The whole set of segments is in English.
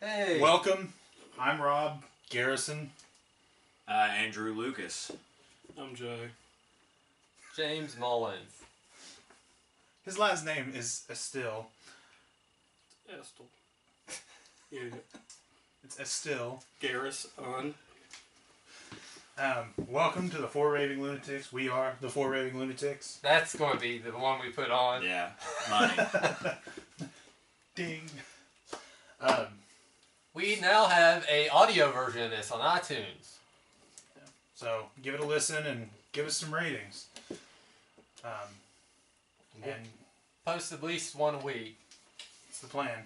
Hey. Welcome. I'm Rob Garrison. Andrew Lucas. I'm Joe. James Mullins. His last name is Estill. Estel. Yeah. It's Estill. Garrison. Welcome to the Four Raving Lunatics. We are the Four Raving Lunatics. That's going to be the one we put on. Yeah, money. Ding. We now have a audio version of this on iTunes. So give it a listen and give us some ratings. And Post at least one a week. it's the plan.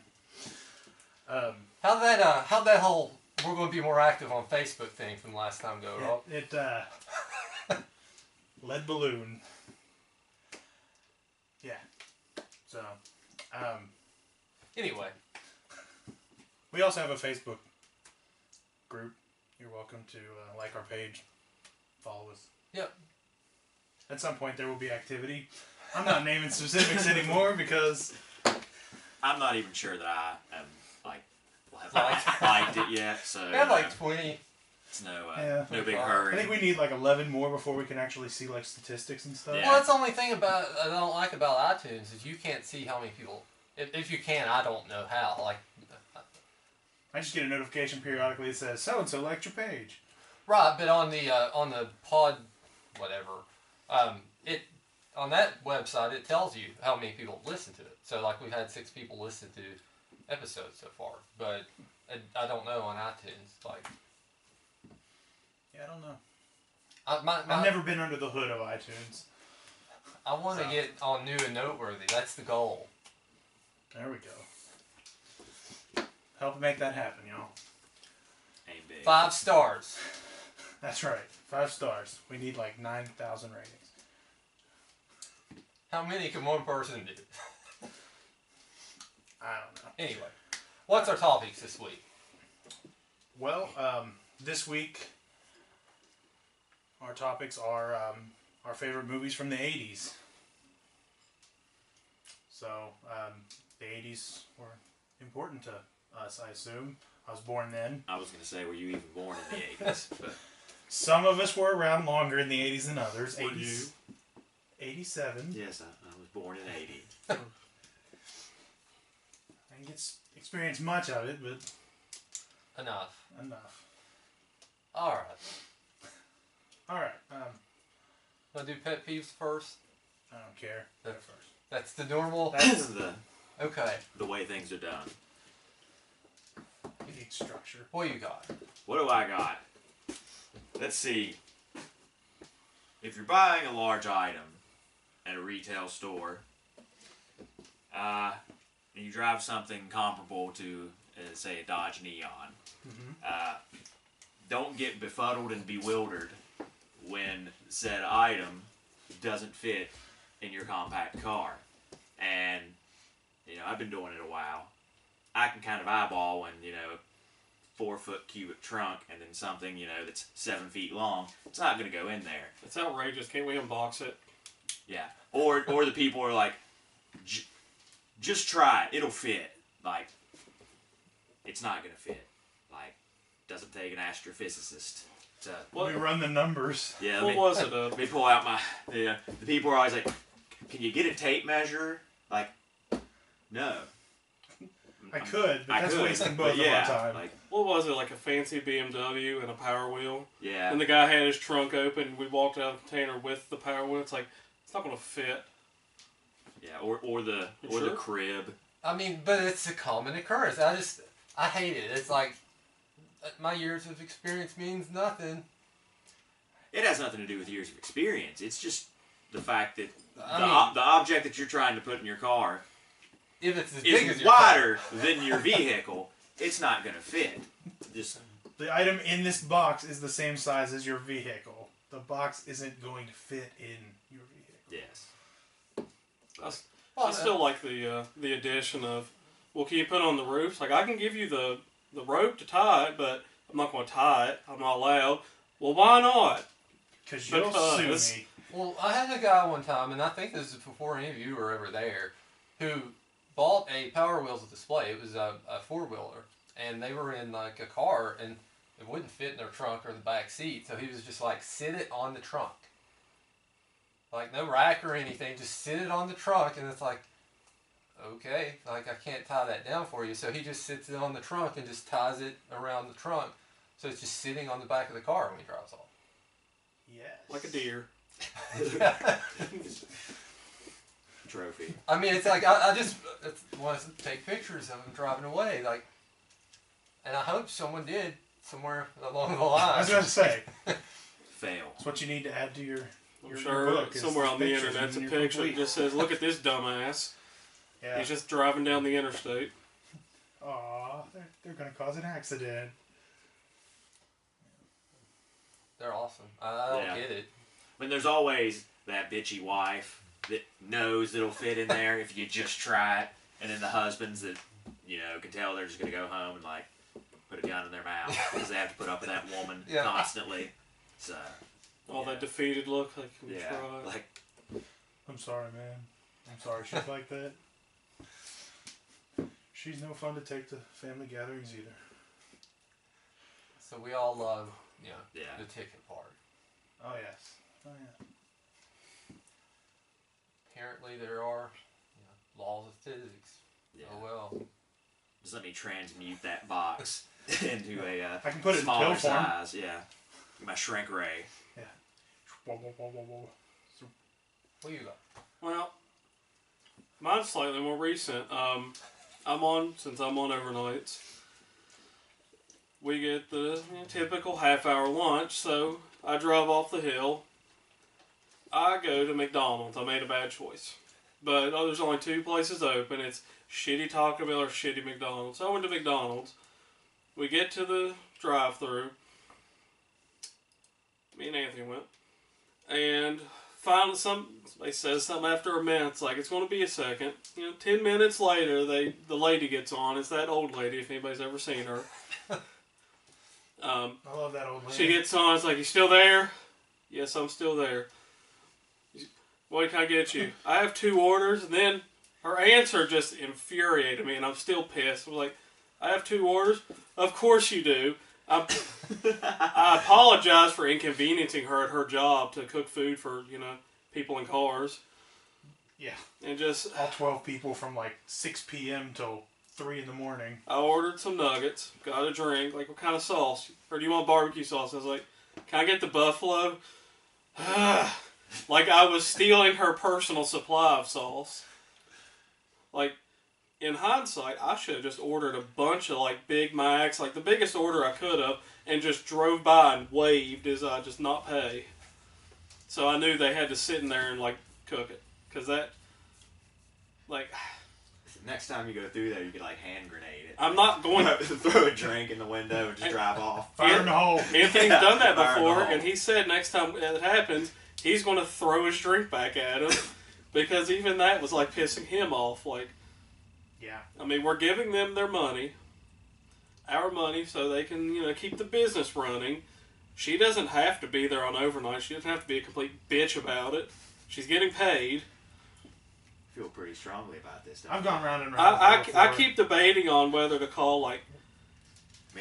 How'd that whole we're going to be more active on Facebook thing from last time go, Rob? Lead balloon. Yeah. So, Anyway. we also have a Facebook group. You're welcome to like our page, follow us. Yep. At some point there will be activity. I'm not naming specifics anymore because I'm not even sure that I am have liked it yet. So We had like 20. it's no Yeah. big I hurry. think we need like 11 more before we can actually see like statistics and stuff. Yeah. Well, that's the only thing I don't like about iTunes is you can't see how many people. If you can, I don't know how. Like, I just get a notification periodically that says so and so liked your page. right, but on the pod, whatever, on that website it tells you how many people listen to it. So like we've had 6 people listen to episodes so far, but I don't know on iTunes. Like, Yeah, I don't know. I've I've never been under the hood of iTunes. I want to So. get on new and noteworthy. That's the goal. There we go. Help make that happen, y'all. Ain't big. 5 stars. That's right. 5 stars. We need like 9,000 ratings. How many can one person do? I don't know. Anyway, what's our topics this week? Well, this week our topics are our favorite movies from the 80's. So, the 80's were important to us, I assume. I was born then. I was gonna say, were you even born in the 80s? But Some of us were around longer in the 80's than others. Were 80's, 87. yes, I was born in 80. I didn't get experience much of it, but Enough. enough. All right. All right. Want to do pet peeves first? I don't care. Go first. That's the normal. That's Okay. the way things are done. You need structure. What you got? What do I got? Let's see. If you're buying a large item at a retail store, and you drive something comparable to, say, a Dodge Neon, don't get befuddled and bewildered when said item doesn't fit in your compact car. And, I've been doing it a while. I can kind of eyeball when, 4-foot cubic trunk and then something, that's 7 feet long. It's not going to go in there. It's outrageous. Can't we unbox it? Yeah. Or the people are like, just try it. It'll fit. Like, it's not going to fit. Like, doesn't take an astrophysicist to... We run the numbers. Yeah. What was it? Let me pull out my... The people are always like, can you get a tape measure? Like, no. I could, but I that's could, wasting but both of our time. Like, What was it? Like a fancy BMW and a Power Wheel? yeah. And the guy had his trunk open. We walked out of the container with the Power Wheel. It's like, it's not going to fit. Yeah, or the Sure? crib. I mean, but it's a common occurrence. I hate it. It's like my years of experience means nothing. It has nothing to do with years of experience. It's just the fact that I the object that you're trying to put in your car If it's as big as is your wider than your vehicle, it's not going to fit. Just The item in this box is the same size as your vehicle. The box isn't going to fit in your vehicle. yes. I still like the addition of, well, can you put it on the roof? Like, I can give you the rope to tie it, but I'm not going to tie it. I'm not allowed. Well, why not? Because you'll sue me. Well, I had a guy one time, and I think this is before any of you were ever there, who bought a Power Wheels display. It was a 4-wheeler, and they were in like a car, and it wouldn't fit in their trunk or the back seat, so he was just like, sit it on the trunk. Like, no rack or anything, just sit it on the trunk, and it's like, okay, like, I can't tie that down for you, so he just sits it on the trunk and just ties it around the trunk, so it's just sitting on the back of the car when he drives off. Yes. Like a deer. Trophy. I mean, it's like, I just want to take pictures of him driving away, like, and I hope someone did somewhere along the line. I was going to say, Fail. that's what you need to add to your I'm your sure book is somewhere on the pictures internet's a when picture you're that complete. just says, look at this dumbass. Yeah. He's just driving down the interstate. Aw, they're going to cause an accident. They're awesome. I don't Yeah. get it. I mean, there's always that bitchy wife that knows it'll fit in there if you just try it, and then the husbands that, you know, can tell they're just going to go home and, like, put a gun in their mouth because they have to put up with that woman Yeah. constantly. So, All yeah. that defeated look, like, Yeah, try. like, I'm sorry, man. I'm sorry she's like that. She's no fun to take to family gatherings either. So we all love, you know, yeah. the ticket part. Oh, yes. Oh, yeah. Apparently there are, you know, laws of physics. Yeah. Oh well. Just let me transmute that box into a I can put it in smaller pill form. size. Yeah. My shrink ray. Whoa, whoa, whoa, whoa, whoa. What you got? Well, mine's slightly more recent. Since I'm on overnights, we get the typical half-hour lunch, so I drive off the hill. I go to McDonald's. I made a bad choice. But there's only two places open. It's shitty Taco Bell or shitty McDonald's. So I went to McDonald's. We get to the drive-thru. Me and Anthony went. And finally somebody says something after a minute. It's like, it's going to be a second. 10 minutes later, the lady gets on. It's that old lady, if anybody's ever seen her. I love that old lady. She gets on. It's like, you still there? Yes, I'm still there. What can I get you? I have 2 orders. And then her answer just infuriated me, and I'm still pissed. I'm like, I have 2 orders? Of course you do. I apologize for inconveniencing her at her job to cook food for, people in cars. Yeah. And just... all 12 people from like 6 p.m. till 3 in the morning. I ordered some nuggets, got a drink, like, what kind of sauce? Or do you want barbecue sauce? I was like, can I get the buffalo? Like I was stealing her personal supply of sauce. Like, in hindsight, I should have just ordered a bunch of, like, Big Macs, like the biggest order I could have, and just drove by and waved as I just not pay. So I knew they had to sit in there and, like, cook it. Because that, like... Next time you go through there, you can, like, hand grenade it. I'm not going to... Throw a drink in the window and just drive off. Fire in the hole. Anthony's Yeah, done that fire in the before, hole. and he said next time it happens, he's going to throw his drink back at him. Because even that was, like, pissing him off. Like, Yeah. I mean, we're giving them their money, our money, so they can, keep the business running. She doesn't have to be there on overnight. She doesn't have to be a complete bitch about it. She's getting paid. I feel pretty strongly about this. don't I've you? gone round and round. I keep debating on whether to call, like,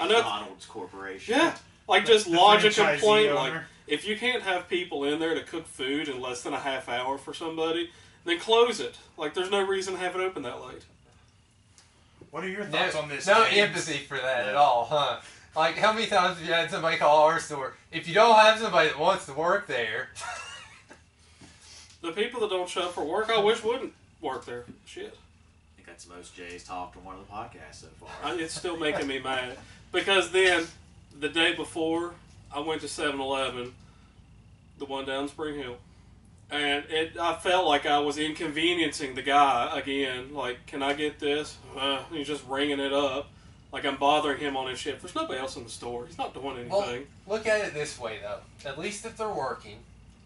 I know- McDonald's Corporation. yeah, like, The- just the lodge a franchisee complaint. Like, owner. if you can't have people in there to cook food in less than a half hour for somebody, then close it. Like, there's no reason to have it open that late. What are your thoughts on this? No James? empathy for that at all, huh? Like, how many times have you had somebody call our store? If you don't have somebody that wants to work there... The people that don't show up for work, I wish wouldn't work there. Shit. I think that's the most Jay's talked on one of the podcasts so far. It's still making me mad. Because then, the day before, I went to 7-Eleven, the one down Spring Hill. And I felt like I was inconveniencing the guy again. Like, can I get this? He's just ringing it up. Like I'm bothering him on his shift. There's nobody else in the store. He's not doing anything. Well, look at it this way, though. At least if they're working,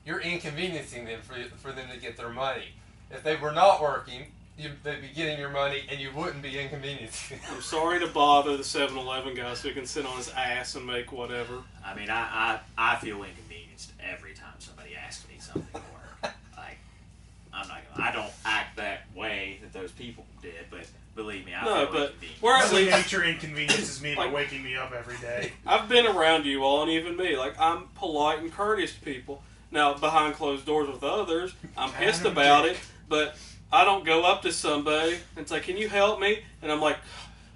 you're inconveniencing them for them to get their money. If they were not working, they'd be getting your money, and you wouldn't be inconveniencing them. I'm sorry to bother the 7-Eleven guy so he can sit on his ass and make whatever. I mean, I feel inconvenienced every time somebody asks me something for. Like, I don't act that way that those people did, but Believe me, I No, feel but inconvenient. we're at Mother least. Nature inconveniences me by Like- waking me up every day. I've been around you all, and even me. Like, I'm polite and courteous to people. Now, behind closed doors with others, I'm pissed Kind of about dick. it, but I don't go up to somebody and say, "Can you help me?" And I'm like,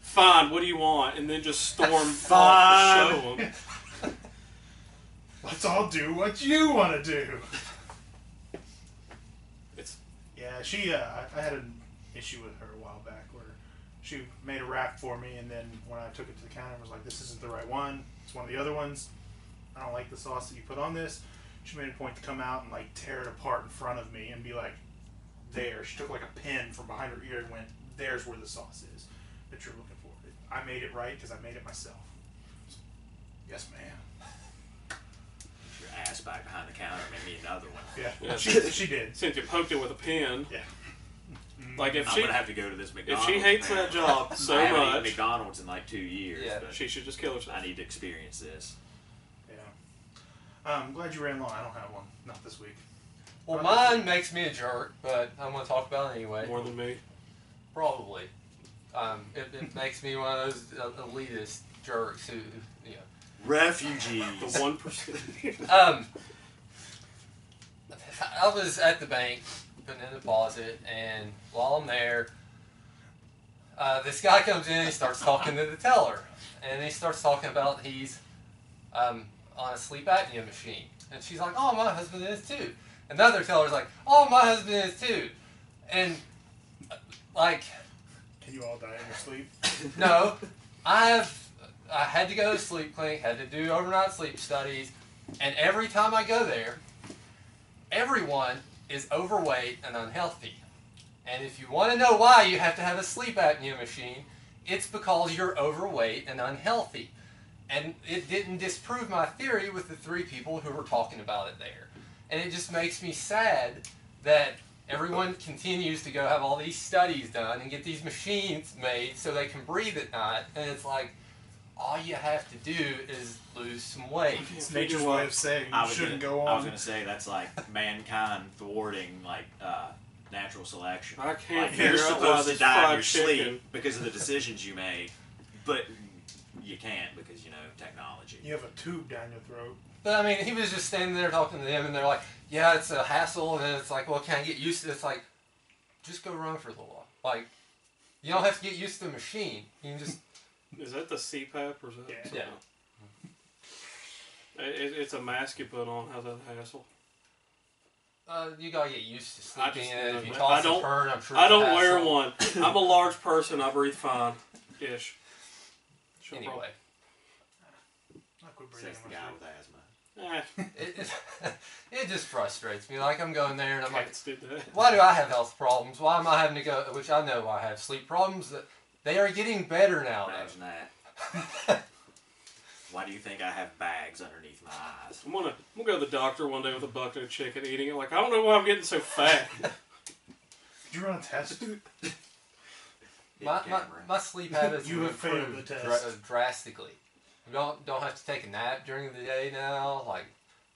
"Fine, what do you want?" And then just storm off to show them. Let's all do what you want to do. It's Yeah, she. I had an issue with her a while back where she made a wrap for me, and then when I took it to the counter, I was like, "This isn't the right one. It's one of the other ones. I don't like the sauce that you put on this." She made a point to come out and like tear it apart in front of me and be like, "There." She took like a pin from behind her ear and went, "There's where the sauce is that you're looking for." I made it right because I made it myself. Yes, ma'am. Your ass back behind the counter, make me another one. Yeah, Yeah. she did. since you poked it with a pin. Yeah. Like if I'm she gonna have to go to this if McDonald's. she hates that apparently. job so I haven't eaten much, McDonald's in like 2 years. Yeah. But she should just kill herself. I need to experience this. Yeah. I'm glad you ran long. I don't have one. Not this week. Well, mine makes me a jerk, but I'm going to talk about it anyway. More than me. Probably. It makes me one of those elitist jerks who, you know. Refugees. The 1%. I was at the bank putting in a deposit, and while I'm there, this guy comes in and he starts talking to the teller. And he starts talking about he's on a sleep apnea machine. And she's like, "Oh, my husband is too." And the other teller's like, "Oh, my husband is too." And, like, Can you all die in your sleep? no, I had to go to sleep clinic, had to do overnight sleep studies, and every time I go there, everyone is overweight and unhealthy. And if you want to know why you have to have a sleep apnea machine, it's because you're overweight and unhealthy. And it didn't disprove my theory with the 3 people who were talking about it there. And it just makes me sad that everyone continues to go have all these studies done and get these machines made so they can breathe at night. And it's like, all you have to do is lose some weight. It's nature's way of saying you shouldn't go on. I was gonna say that's like mankind thwarting like natural selection. I can't Like, you're figure out why supposed to this die in fried your chicken. sleep because of the decisions you made, but you can't because technology. You have a tube down your throat. But I mean, he was just standing there talking to them, and they're like, "Yeah, it's a hassle," and it's like, "Well, can I get used to it?" It's like, just go run for a little while. Like, you don't have to get used to the machine. You can just, Is that the CPAP or is that? Yeah. something? It's a mask you put on. How's that a hassle? you gotta get used to I sleeping just- in it. If you I toss don't- and turn, I'm sure. I it's a don't wear hassle. one. I'm a large person. I breathe fine. Ish. Sure, Anyway, I quit breathing Says in the my guy sleep. with asthma. it just frustrates me. Like, I'm going there, and I'm like, Cats did that. why do I have health problems? Why am I having to go? Which I know I have sleep problems. That they are getting better now. Imagine that. Why do you think I have bags underneath my eyes? I'm gonna go to the doctor one day with a bucket of chicken, eating it. Like, I don't know why I'm getting so fat. Did you run a test? Hit My camera. sleep habits You have have failed improved the test. drastically. You don't have to take a nap during the day now. Like,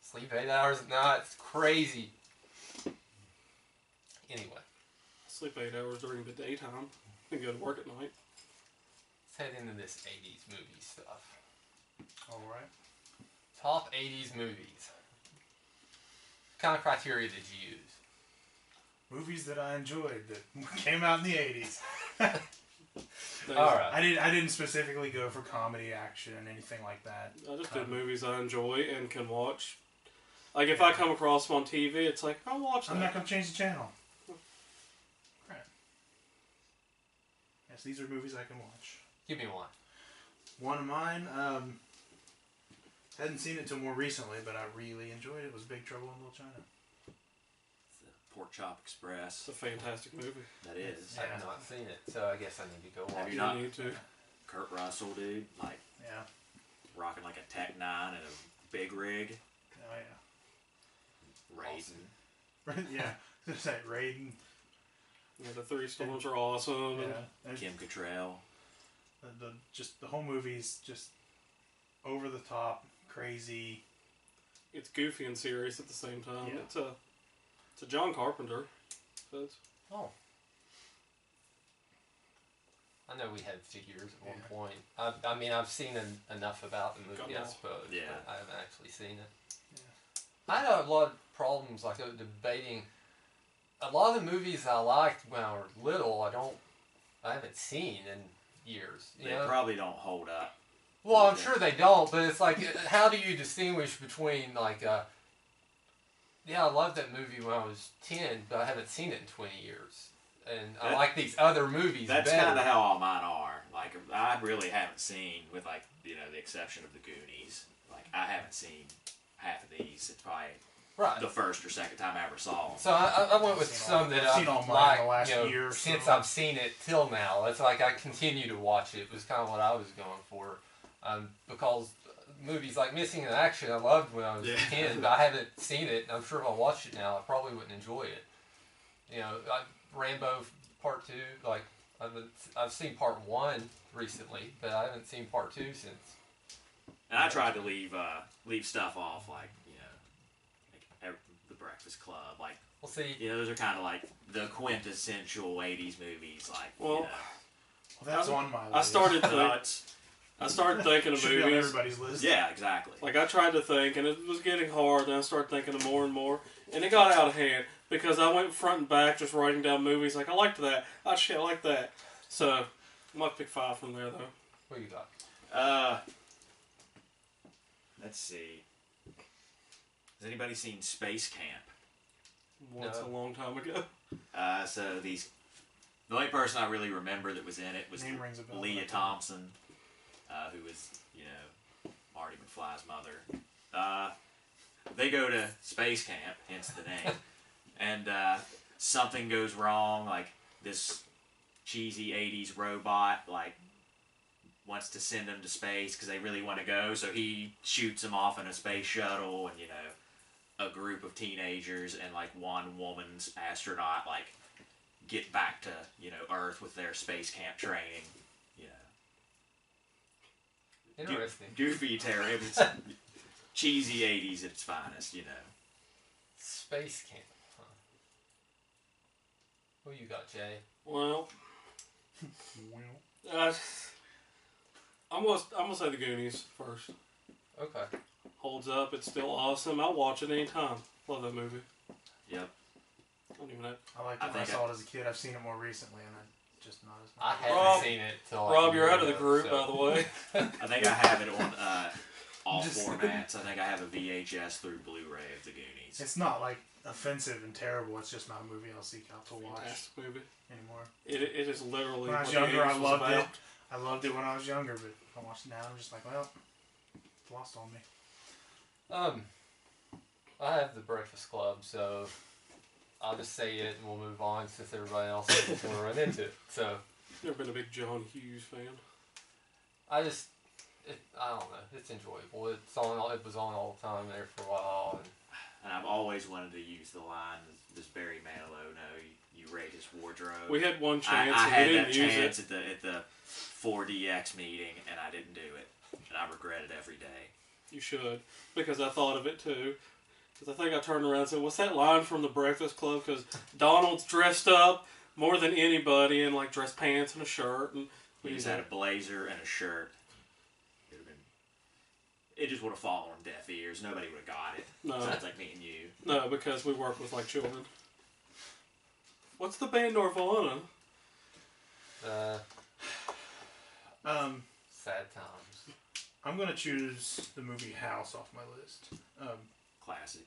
sleep 8 hours at night. It's crazy. Anyway, Sleep 8 hours during the daytime and go to work at night. let's head into this 80s movie stuff. All right. Top 80s movies. What kind of criteria did you use? Movies that I enjoyed that came out in the 80s. Alright. I didn't specifically go for comedy, action, anything like that. I just did movies I enjoy and can watch. Like, if I come across them on TV, it's like, I'll watch that. I'm not going to change the channel. Right. Yes, these are movies I can watch. Give me one. One of mine, hadn't seen it till more recently, but I really enjoyed it. Was Big Trouble in Little China. Pork Chop Express. It's a fantastic movie. That is. I have not seen it, so I guess I need to go watch Have it. you not? need to. Kurt Russell, dude, like Yeah. rocking like a Tech 9 and a big rig. Oh, Raising. yeah. Yeah. Just like Raiden. Yeah, the Three Storms are awesome. Yeah. And Kim Cattrall. just the whole movie's just over the top, crazy. It's goofy and serious at the same time. Yeah. It's a John Carpenter. So it's, Oh. I know we had figures at one Yeah. point. I mean, I've seen enough about the movie, I Couple. suppose. Yeah. But I haven't actually seen it. Yeah. I had a lot of problems, like debating. A lot of the movies I liked when I was little, I haven't seen in years. You They know? probably don't hold up. Well, I'm Yeah. sure they don't, but it's like, how do you distinguish between like, yeah, I loved that movie when I was 10, but I haven't seen it in 20 years, and I like these other movies That's better. kind of how all mine are. Like, I really haven't seen, with like, you know, the exception of the Goonies. Like, I haven't seen half of these. It's probably Right. the first or second time I ever saw them. So I went with I've seen some all- that I've I've seen all mine liked, in the last you know, year or since so. I've seen it till now. It's like I continue to watch it. Was kind of what I was going for, because movies like Missing in Action I loved when I was Yeah. 10, but I haven't seen it. And I'm sure if I watched it now, I probably wouldn't enjoy it. You know, Rambo Part 2, like I've seen Part 1 recently, but I haven't seen Part 2 since. And I tried to leave stuff off, like, you know, like the Breakfast Club. Like, We'll see. you know, those are kind of like the quintessential 80s movies. Like, Well, you know. Well, that's on my list. I started Well, to. it's, I started thinking of Should be on movies. everybody's list. yeah, exactly. Like I tried to think, and it was getting hard. And I started thinking of more and more, and it got out of hand because I went front and back just writing down movies. Like I liked that. Oh shit, I like that. So I might pick 5 from there though. What you got? Let's see. Has anybody seen Space Camp? Once No. a long time ago. So the only person I really remember that was in it was Name rings a bell, Leah but- Thompson, who was, you know, Marty McFly's mother. They go to space camp, hence the name, and something goes wrong. Like this cheesy '80s robot, like wants to send them to space because they really want to go. So he shoots them off in a space shuttle, and you know, a group of teenagers and like one woman's astronaut like get back to, you know, Earth with their space camp training. You know, Interesting. goofy, terrible. It's cheesy '80s at its finest. You know. Space Camp. Huh. Who you got, Jay? Well, Well, I'm gonna say the Goonies first. Okay. Holds up. It's still awesome. I'll watch it anytime. Love that movie. Yep. I don't even know. I liked I it when I think saw it as a kid. I've seen it more recently, and I just not as I much. haven't Rob- seen it till like Rob, a you're year out of the ago, group, so- by the way. I think I have it on all Just- formats. I think I have a VHS through Blu-ray of the Goonies. It's not like offensive and terrible. It's just not a movie I'll seek out to watch Fantastic movie. anymore. It is literally. When I was what the younger, I 80s was loved about. it. I loved it when I was younger, but if I watch it now, I'm just like, well, it's lost on me. I have the Breakfast Club, so I'll just say it and we'll move on since everybody else is going to run into it. So Never been a big John Hughes fan. I don't know. It's enjoyable. It's on. It was on all the time there for a while. And I've always wanted to use the line, "Does Barry Manilow know you raid his wardrobe?" We had one I chance and had we that didn't use chance it. at the 4DX meeting, and I didn't do it, and I regret it every day. You should, because I thought of it too. Because I think I turned around and said, "What's that line from the Breakfast Club?" Because Donald's dressed up more than anybody in like dress pants and a shirt, and We just had a blazer and a shirt. It just would have fallen on deaf ears. Nobody would have got it. No. Besides like me and you. No, because we work with like children. What's the band Nirvana? Sad times. I'm gonna choose the movie House off my list. Classic.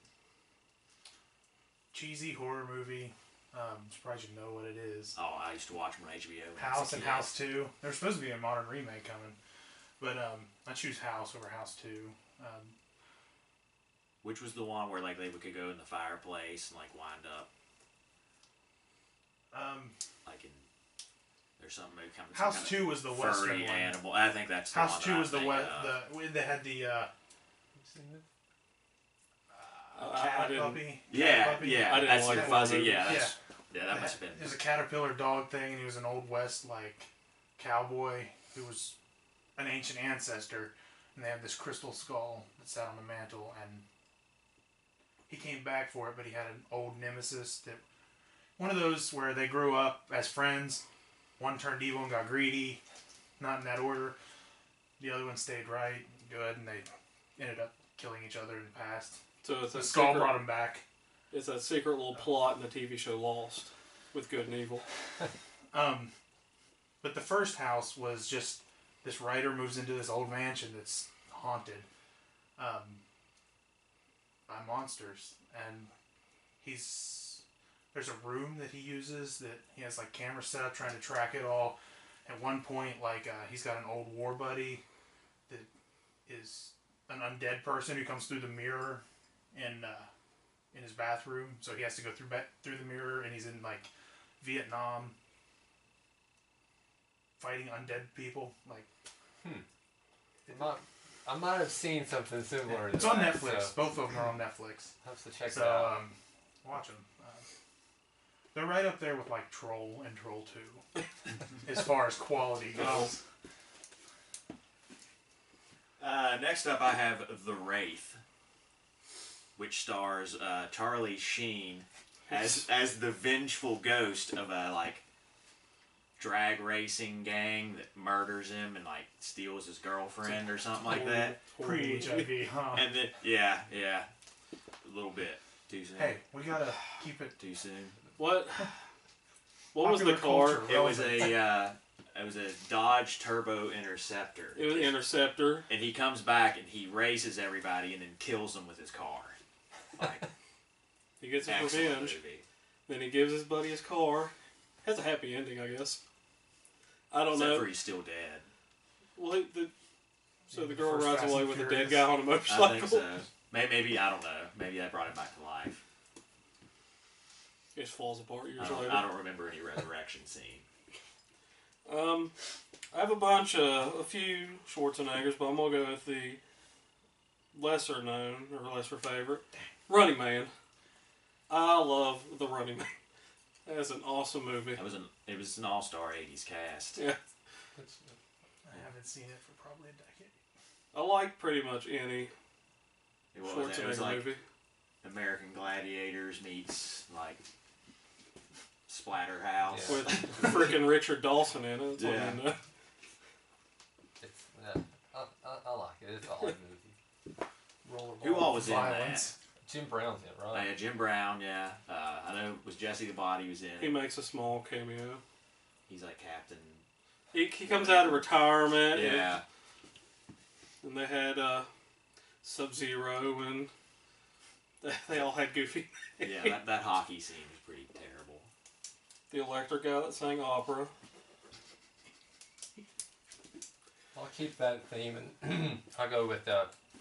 Cheesy horror movie. Surprised you know what it is. Oh, I used to watch them on HBO. when I was a House and kid. House 2. There's supposed to be a modern remake coming, but I choose House over House 2. Which was the one where like they could go in the fireplace and like wind up like in there's something maybe coming. House 2 was the Western furry one. animal. I think that's the House one 2 that was the I'm what thinking of. they had the I cat didn't. puppy. Yeah, Cat puppy. yeah. I didn't That's like the that fuzzy. movie. Yeah, that must have been. It was a caterpillar dog thing, and he was an old west like cowboy who was an ancient ancestor, and they had this crystal skull that sat on the mantle, and he came back for it, but he had an old nemesis that one of those where they grew up as friends, one turned evil and got greedy. Not in that order. The other one stayed right, good, and they ended up killing each other in the past. So it's The that skull secret, brought him back. it's that secret little plot in the TV show Lost with good and evil. But the first house was just this writer moves into this old mansion that's haunted by monsters, and there's a room that he uses that he has like cameras set up trying to track it all. At one point, he's got an old war buddy that is an undead person who comes through the mirror in his bathroom, so he has to go through the mirror, and he's in like Vietnam fighting undead people. I might have seen something similar. It's on Netflix. So both of them are on Netflix. I have to check it out. Watch them. They're right up there with like Troll and Troll 2 as far as quality goes. Next up, I have The Wraith, which stars Charlie Sheen as the vengeful ghost of a drag racing gang that murders him and steals his girlfriend or something like that. Pre-HIV, huh? And then a little bit too soon. Hey, we gotta keep it Too soon. What was the car? culture. It was a Dodge Turbo Interceptor. It was an Interceptor. And he comes back and he races everybody and then kills them with his car. He gets his Excellent revenge. movie. Then he gives his buddy his car. Has a happy ending, I guess. I don't Except know. for he's still dead. Well, so the girl First rides Fast away and with a dead Furious. guy on a motorcycle. I think so. Maybe I don't know. Maybe that brought him back to life. It just falls apart years I later. don't remember any resurrection scene. I have a few Schwarzeneggers, but I'm gonna go with the lesser known or lesser favorite, Running Man. I love the Running Man. That's an awesome movie. It was an all-star 80s cast. Yeah, I haven't seen it for probably a decade. I like pretty much any It was Schwarzenegger like movie. American Gladiators meets Splatterhouse. Yeah. With freaking Richard Dawson in it. That's all Yeah. you know. I like it. It's a odd movie. Who all was in Violence. Jim Brown's in it, right? Yeah, Jim Brown, yeah. I know it was Jesse the Body was in He it. makes a small cameo. He's like Captain. He comes out of retirement. Yeah. And they had Sub-Zero and they all had Goofy. Yeah, that hockey scene was pretty terrible. The electric guy that sang opera. I'll keep that theme, and I'll go with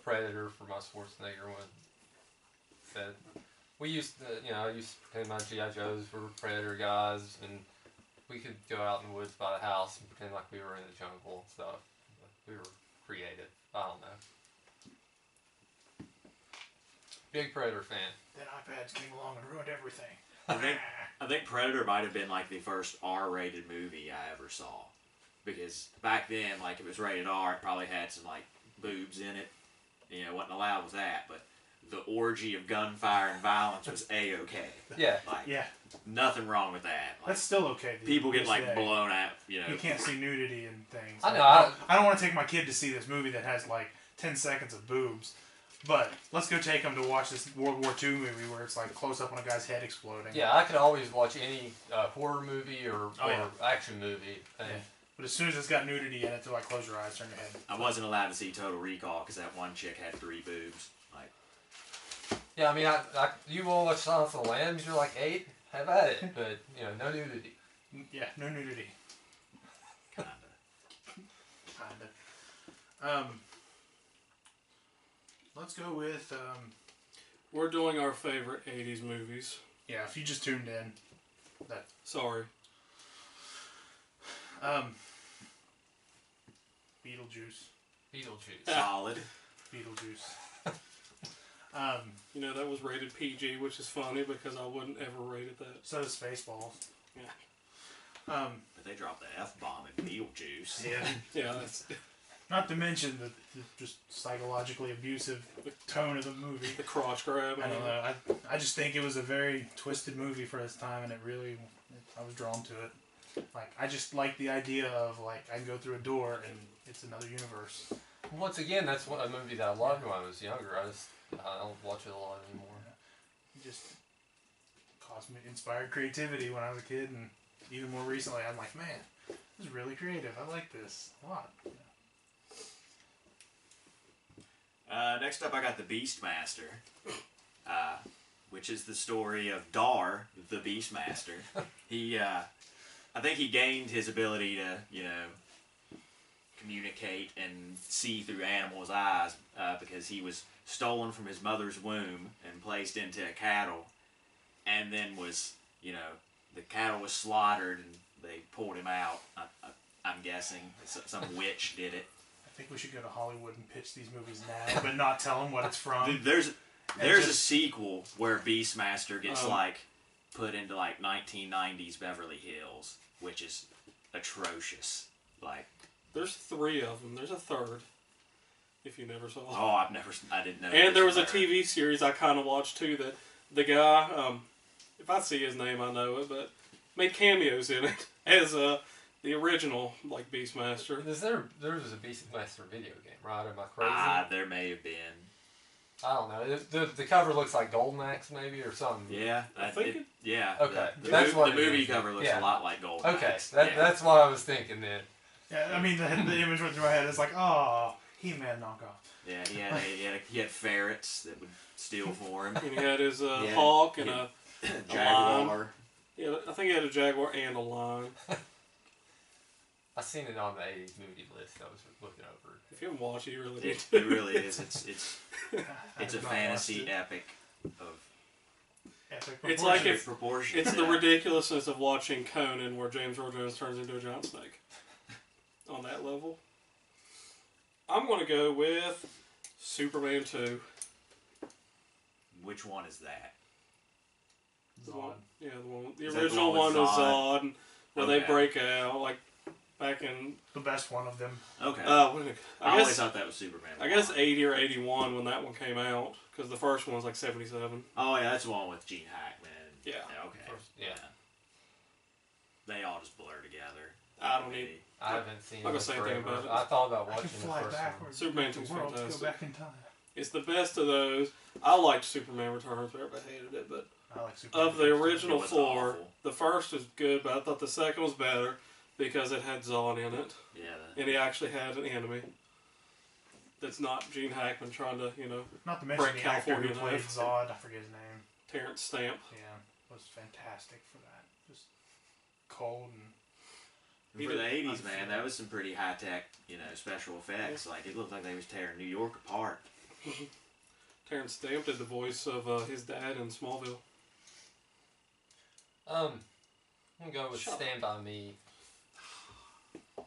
Predator for my Schwarzenegger one. That we used to, I used to pretend my G.I. Joes were Predator guys, and we could go out in the woods by the house and pretend like we were in the jungle and stuff. We were creative. I don't know. Big Predator fan. Then iPads came along and ruined everything. I think Predator might have been the first R-rated movie I ever saw. Because back then, if it was rated R, it probably had some boobs in it. Wasn't allowed with that, but the orgy of gunfire and violence was A-okay. Yeah. Yeah, Nothing wrong with that. that's still okay. People get this day. blown out, You can't see nudity and things. I know. I don't want to take my kid to see this movie that has 10 seconds of boobs. But let's go take them to watch this World War II movie where it's close up on a guy's head exploding. Yeah, I could always watch any horror movie or yeah. action movie. And Yeah. But as soon as it's got nudity in it, they're close your eyes, turn your head. I wasn't allowed to see Total Recall because that one chick had 3 boobs. yeah, I mean, you won't watch Silence of the Lambs. You're 8. Have at it, but no nudity. Yeah, no nudity. Kinda. Let's go with We're doing our favorite 80s movies. yeah. If you just tuned in, that Sorry. Beetlejuice. Solid. Beetlejuice. That was rated PG, which is funny because I wouldn't ever rated that. So does Spaceballs. Yeah. But they dropped the F-bomb in Beetlejuice. Yeah. Yeah, that's Not to mention the just psychologically abusive tone of the movie. the crotch grab. I don't know. I just think it was a very twisted movie for its time, and I was drawn to it. Like, I just like the idea of, like, I can go through a door and it's another universe. Once again, that's a movie that I loved when I was younger. I don't watch it a lot anymore. It just inspired creativity when I was a kid, and even more recently, I'm like, man, this is really creative. I like this a lot. Next up, I got the Beastmaster, which is the story of Dar, the Beastmaster. I think he gained his ability to, communicate and see through animals' eyes because he was stolen from his mother's womb and placed into a cattle, and then was, the cattle was slaughtered and they pulled him out. I'm guessing some witch did it. I think we should go to Hollywood and pitch these movies now, but not tell them what it's from. There's a sequel where Beastmaster gets put into 1990s Beverly Hills, which is atrocious. There's 3 of them. There's a third. If you never saw it. Oh, I didn't know. And there was a TV series I kind of watched too that the guy, if I see his name, I know it, but made cameos in it as the original Beastmaster. There was a Beastmaster video game, right? Am I crazy? There may have been. I don't know. The cover looks like Golden Axe, maybe, or something. Yeah, yeah. Okay, the movie cover looks a lot like Golden Axe. Okay, that's what I was thinking then. Yeah, I mean the image went through my head. It's like, oh, He-Man knockoff. Yeah, he had ferrets that would steal for him. And he had his hawk and a jaguar. Yeah, I think he had a jaguar and a lion. I seen it on the 80s movie list. I was looking over it. If you haven't watched it, you really need It to. really is. It's a fantasy epic of Epic It's like proportions. proportions. It's the ridiculousness of watching Conan, where James Earl Jones turns into a giant snake. On that level, I'm going to go with Superman 2. Which one is that? Zod. The Is that the original one one with was Zod? Zod, where they break out back in. The best one of them. Okay. I I always guess thought that was Superman. I guess 80 or 81 when that one came out, because the first one was 77. Oh yeah, that's the one with Gene Hackman. Yeah. Okay. Yeah. They all just blur together. I don't need. I haven't seen I'll it go say anything forever. about it. I thought about I watching can the fly first backwards. Superman to 2's the world to go fantastic. back in time. It's the best of those. I liked Superman Returns, but everybody hated it. But I like Superman. of the original It was 4, awful. the first was good, but I thought the second was better because it had Zod in it, Yeah. and he actually had an enemy. That's not Gene Hackman trying to, Not to mention break the actor who California played knife. Zod. I forget his name. Terrence Stamp. Yeah, was fantastic for that. Just cold and. For the 80s, man, that was some pretty high tech, special effects. It looked like they was tearing New York apart. Terrence Stamp did the voice of his dad in Smallville. I'm gonna go with Shut up. Stand By Me. I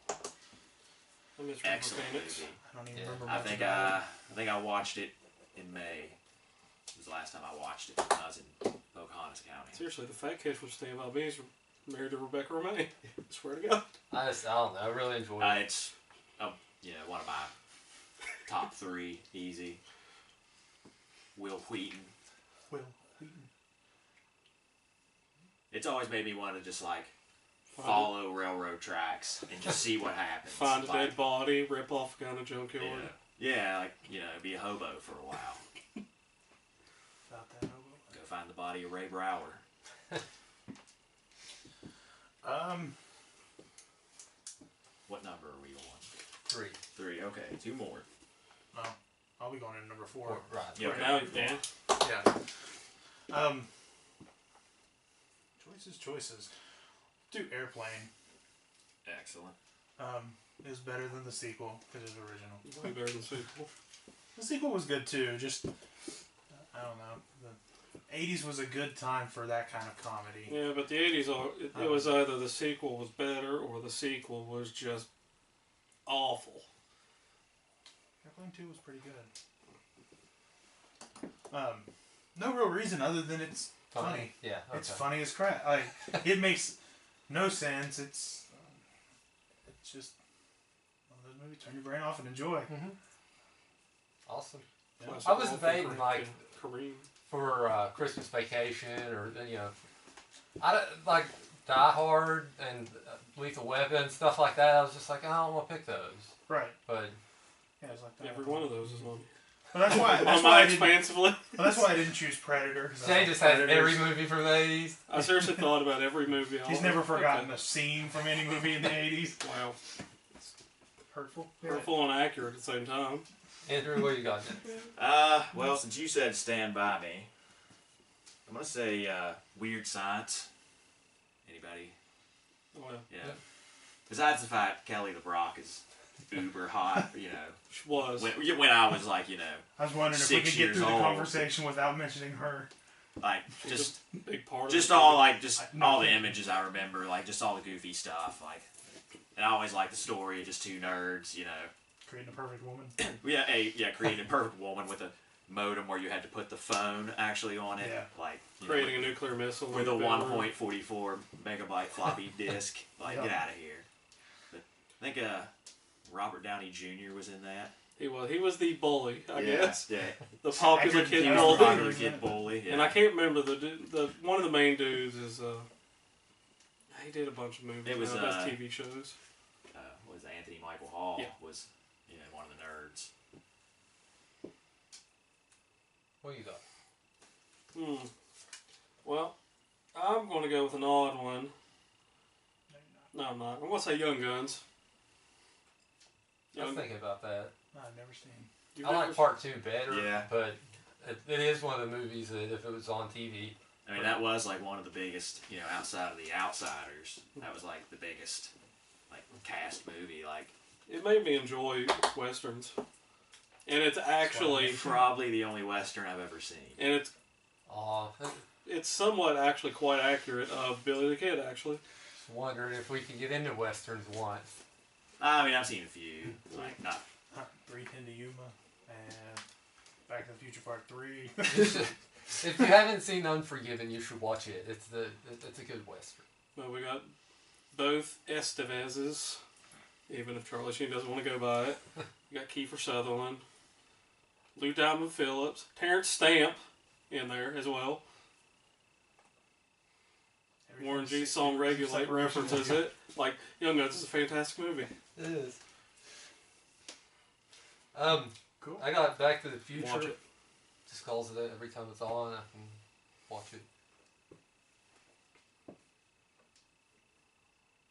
miss River Excellent Phoenix. movie. I don't even Yeah. remember I much think about I think I watched it in May. It was the last time I watched it. I was in Pocahontas County. Seriously, the fat kid from Stand By Me is married to Rebecca Romijn. I swear to God. I don't know. I really enjoyed it. It's one of my top 3 easy. Will Wheaton. Will Wheaton. It's always made me want to just follow railroad tracks and just see what happens. Find a dead body, rip off a gun, and junkyard. Yeah, be a hobo for a while. About that hobo. Go find the body of Ray Brower. What number are we on? 3. 3. Okay, 2 more. No, I'll be going in number 4. Right. Yeah, Right okay. now, you can. Yeah. Choices. Do Airplane. Excellent. Is better than the sequel because it's original. It's way better than the sequel. The sequel was good too. Just I don't know. The 80s was a good time for that kind of comedy. Yeah, but the 80s, it was either the sequel was better or the sequel was just awful. Airplane 2 was pretty good. No real reason other than it's funny. Yeah. Okay. It's funny as crap. It makes no sense. It's just one of those movies. Turn your brain off and enjoy. Mm-hmm. Awesome. Yeah. Plus, I was awful debating, Kareem. For Christmas Vacation, or I don't, Die Hard and Lethal Weapon, stuff like that. I was just like, I don't want to pick those. Right. But Yeah, it's like that. Every one of those is on. Well, that's why. That's On why my I didn't. expansive list. Well, that's why I didn't choose Predator. Jay just has every movie from the 80s. I seriously thought about every movie. He's never forgotten a scene from any movie in the 80s. Wow. Hurtful. Hurtful and accurate at the same time. Andrew, what you got? Well, since you said Stand By Me, I'm gonna say Weird Science. Anybody? Oh, well. Yeah. Besides the fact Kelly LeBrock is uber hot, you know. She was. When I was like, you know, I was wondering if we 6 could get years through the old. conversation without mentioning her. like She's just a big part just of it. all like just No. all the images I remember, like just all the goofy stuff, like. And I always like the story of just two nerds, you know. Creating a perfect woman. Creating a perfect woman with a modem where you had to put the phone actually on it, Yeah. like you Creating know, a nuclear missile. with a in the bedroom. 1.44 megabyte floppy disk. Like, Yeah. get out of here. But I think Robert Downey Jr. was in that. He was the bully, I guess. Yeah. The popular Accurate kid He was bully. the bully. popular kid bully. Yeah. And I can't remember the one of the main dudes is he did a bunch of movies. It was, best TV shows. was Anthony Michael Hall Yeah. was one of the nerds. What you got? Well, I'm going to go with an odd one. No, I'm not. I'm going to say Young Guns. I was thinking about that. No, I've never seen. You've I like never- part 2 better. Yeah. But it is one of the movies that if it was on TV. I mean, that was like one of the biggest, you know, outside of The Outsiders. That was like the biggest, like, cast movie. Like, It made me enjoy westerns, and it's actually probably the only Western I've ever seen. and it's Aw, it's somewhat actually quite accurate of Billy the Kid actually. just wondering if we could get into westerns once. I mean, I've seen a few. Like, not. 310 to Yuma and Back to the Future Part 3. If you haven't seen Unforgiven, you should watch it. It's a good western. But we got both Estevez's, even if Charlie Sheen doesn't want to go by it. We got Kiefer Sutherland, Lou Diamond Phillips, Terrence Stamp in there as well. Warren G's song Regulate references it. Like, Young Guns is a fantastic movie. It is. Cool. I got Back to the Future. Watch it. Just calls it every time it's on. I can watch it.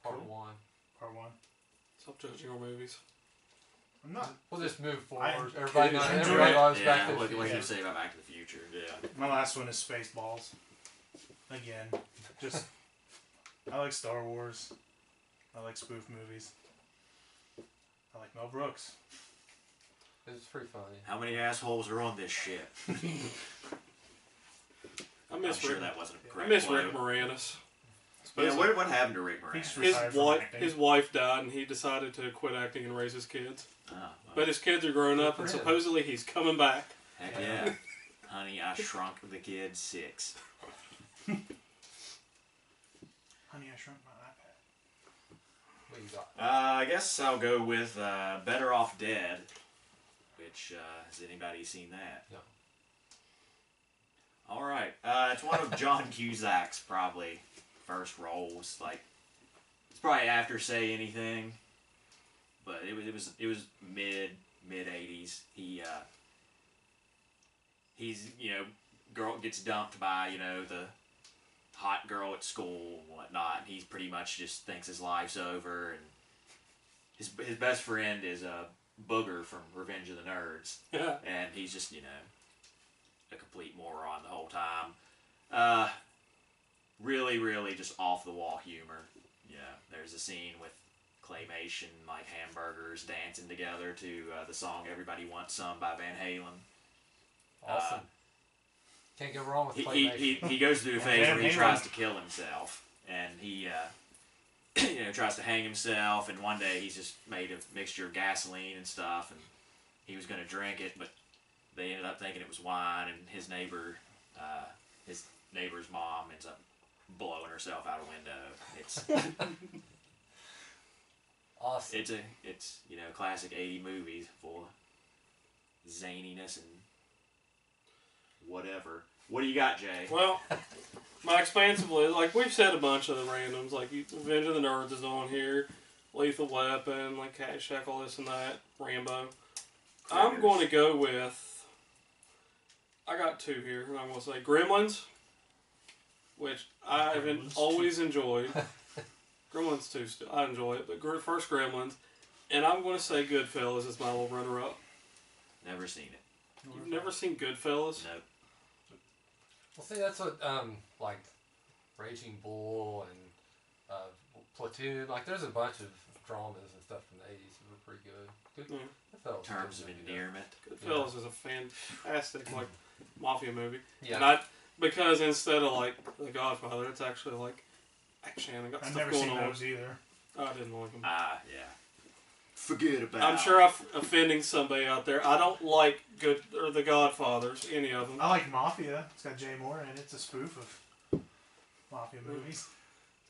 Part Cool. 1. Part 1. Stop judging our movies. I'm not. We'll just move forward. I Everybody enjoy it. loves Yeah, Back to the what Future. you say about Back to the Future? Yeah. My last one is Spaceballs. Again, just I like Star Wars. I like spoof movies. I like Mel Brooks. It's pretty funny. How many assholes are on this shit? I I'm miss sure Rick. that wasn't a I correct miss quote. Rick Moranis. Yeah, what happened to Rick He's Moranis? retired from acting. His wife died, and he decided to quit acting and raise his kids. Oh, well, But his kids are grown up, Good and for him. supposedly he's coming back. heck yeah. Honey, I Shrunk the Kid 6. Honey, I Shrunk My iPad. What you got? I guess I'll go with Better Off Dead. Which, has anybody seen that? No. Alright. It's one of John Cusack's probably first roles. Like, it's probably after Say Anything. But it was mid 80s. He's, you know, girl gets dumped by, you know, the hot girl at school and whatnot. And he pretty much just thinks his life's over. And his best friend is Booger from Revenge of the Nerds. Yeah. And he's just, you know, a complete moron the whole time. Really, really just off the wall humor. Yeah, there's a scene with claymation, like hamburgers dancing together to the song "Everybody Wants Some" by Van Halen. Awesome. Can't go wrong with He claymation. goes through a phase Van where he Halen. tries to kill himself, and he you know, tries to hang himself. And one day he's just made a mixture of gasoline and stuff, and he was going to drink it, but they ended up thinking it was wine. And his neighbor's mom ends up blowing herself out a window. Awesome. It's you know, classic 80 movies full of zaniness and whatever. What do you got, Jay? Well, my expansive list, like we've said a bunch of the randoms, like Revenge of the Nerds is on here, Lethal Weapon, like Caddyshack, all this and that, Rambo. I'm going to go with, I got two here, and I'm going to say Gremlins, which I have always enjoyed. Gremlins 2, still, I enjoy it, but first Gremlins. And I'm going to say Goodfellas is my little runner-up. Never seen it. You've never seen Goodfellas? Nope. Well, see, that's what like Raging Bull and Platoon. Like, there's a bunch of dramas and stuff from the '80s that were pretty good. Goodfellas. Terms of endearment. Goodfellas is a fantastic like mafia movie. Yeah. And because instead of like The Godfather, it's actually like action and got I've stuff never going seen on. those either. I didn't like them. Yeah. Forget about. I'm sure I'm offending somebody out there. I don't like The Godfathers, any of them. I like Mafia. It's got Jay Moore in it. It's a spoof of Mafia movies.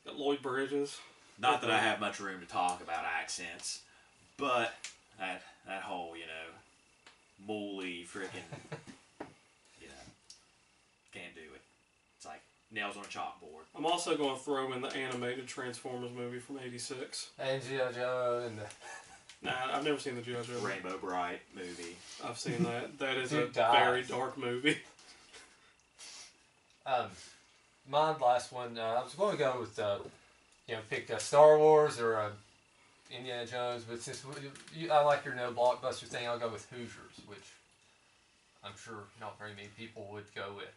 It's got Lloyd Bridges. Not that I have much room to talk about accents, but that whole, moly freaking, can't do it. It's like nails on a chalkboard. I'm also going to throw in the animated Transformers movie from '86. And G.I. Joe and the... Nah, I've never seen the G.I. Joe. Rainbow Bright movie. I've seen that. That is Dude a dies. very dark movie. My last one, I was going to go with, pick Star Wars or Indiana Jones, but since I like your no blockbuster thing, I'll go with Hoosiers, which I'm sure not very many people would go with.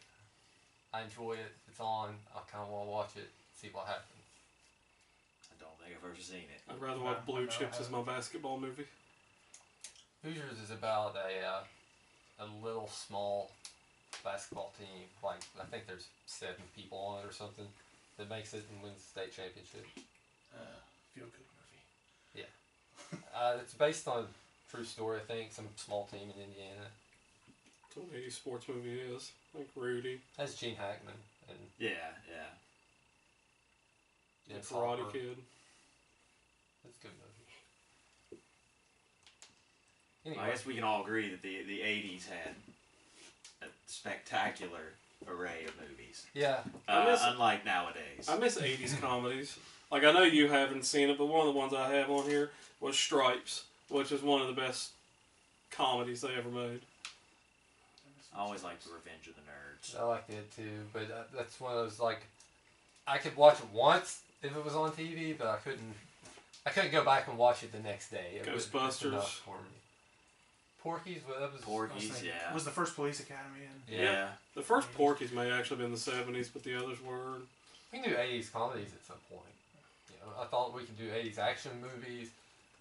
I enjoy it. It's on. I kind of want to watch it, see what happens. I don't think I've ever seen it. I'd rather watch Blue Chips as my basketball movie. Hoosiers is about a little small basketball team. Like, I think there's 7 people on it or something that makes it and wins the state championship. Feel good movie. It's based on a true story, I think. Some small team in Indiana. That's what 80s sports movie is. Like Rudy. That's Gene Hackman and Yeah. Dennis Karate Hopper. Kid. That's a good movie. Anyway, I guess we can all agree that the 80s had a spectacular array of movies. yeah. Unlike nowadays. I miss 80s comedies. Like, I know you haven't seen it, but one of the ones I have on here was Stripes, which is one of the best comedies they ever made. I always liked the Revenge of the Nerds. I liked it too, but that's one of those, like, I could watch it once if it was on TV, but I couldn't go back and watch it the next day. It was Ghostbusters. enough for me. Porky's, well, that was... Porky's, yeah. Was the first Police Academy in? Yeah. The first Porky's may actually been the 70s, but the others were. We can do 80s comedies at some point. I thought we could do 80s action movies.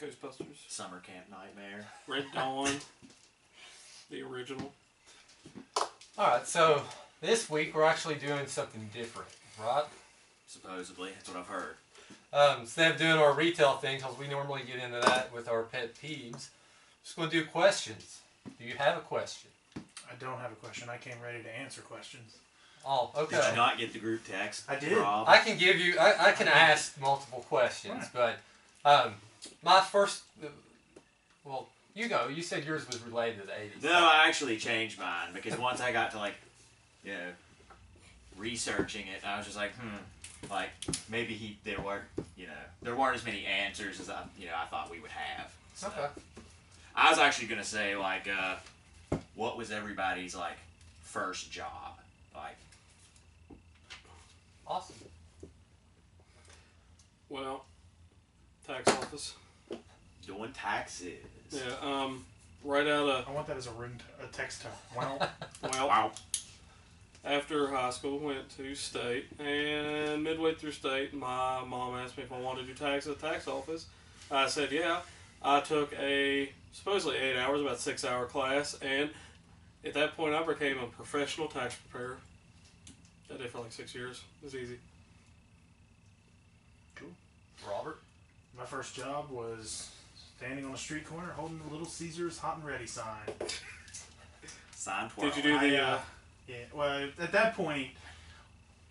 Ghostbusters. Summer Camp Nightmare. Red Dawn. The original. Alright, so this week we're actually doing something different, right? Supposedly. That's what I've heard. Instead of doing our retail thing, because we normally get into that with our pet peeves, just going to do questions. Do you have a question? I don't have a question. I came ready to answer questions. Oh, okay. Did you not get the group text? I did. Rob? I can give you, I can ask multiple questions, but my first, well, you go. You said yours was related to the 80s. No, I actually changed mine because once I got to researching it, I was just like, like maybe there weren't as many answers as I thought we would have. So, Okay. I was actually gonna say what was everybody's first job like? Awesome. Well, tax office. Doing taxes. Yeah, right out of, I want that as a text tone. Wow. well, Wow. after high school, went to state, and midway through state, my mom asked me if I wanted to do tax at the tax office. I said, yeah. I took a supposedly 8 hours, about 6-hour class, and at that point, I became a professional tax preparer. I did for 6 years. It was easy. Cool. Robert? My first job was standing on a street corner holding the Little Caesars Hot and Ready sign. Sign 12. Did you do the? Yeah. Well, at that point,